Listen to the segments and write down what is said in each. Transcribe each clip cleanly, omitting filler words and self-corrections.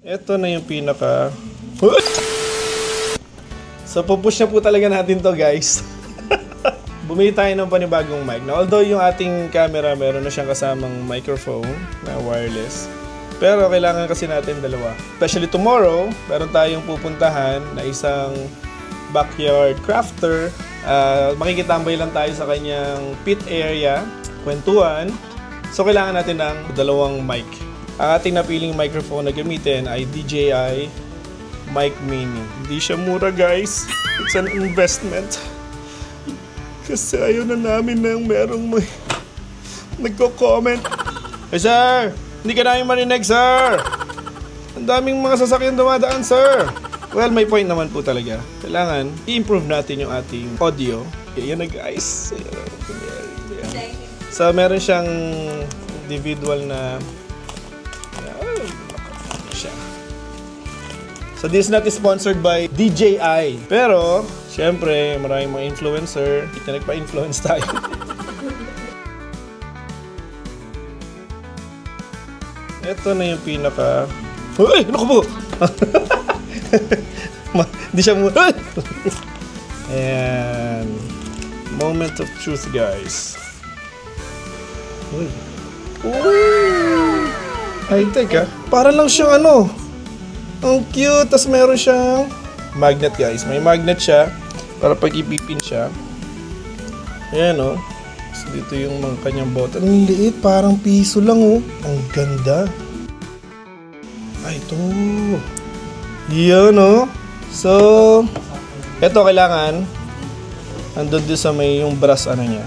Ito na yung pinaka... So, pupush na po talaga natin to, guys. Bumili tayo ng panibagong mic. Now, although yung ating camera, meron na siyang kasamang microphone na wireless. Pero kailangan kasi natin dalawa. Especially tomorrow, meron tayong pupuntahan na isang backyard crafter. Makikitambay lang tayo sa kanyang pit area, kwentuhan. So, kailangan natin ng dalawang mic. Ang ating napiling microphone na gamitin ay DJI Mic Mini. Hindi siya mura, guys. It's an investment. Kasi ayaw na namin nang merong nagko-comment. Hey, sir! Hindi ka namin marinig, sir! Ang daming mga sasakyan dumadaan, sir! Well, may point naman po talaga. Kailangan i-improve natin yung ating audio. Yan na, guys. So, meron siyang individual na... So, this is not sponsored by DJI. Pero, syempre, maraming mga influencer. Kaya nagpa-influence tayo. Ito na yung pinaka... Uy! Naku po! Hindi siya mo... Ayan. Moment of truth, guys. Uy. Uy! Ay, teka. Para lang siyang ano... Ang cute! Tapos meron siyang magnet, guys. May magnet siya para pag ipipin siya. Ayan, oh. So, dito yung mga kanyang button. Ang liit. Parang piso lang, oh. Ang ganda. Ay, ito. Yan, oh. So, ito kailangan andun din sa may yung brass ano niya.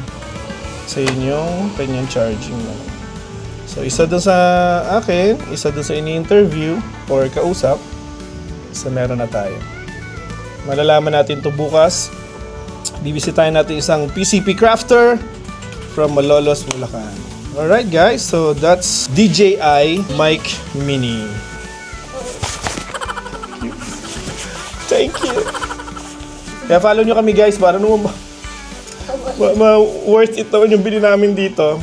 Sa yung kanyang charging na. So, isa dun sa akin, isa dun sa ini-interview or kausap. So, meron na tayo. Malalaman natin to bukas. Bibisitahin natin isang PCP crafter from Malolos, Bulacan. Alright, guys. So, that's DJI Mic Mini. Thank you. Kaya follow nyo kami, guys, para naman worth it naman yung bili namin dito.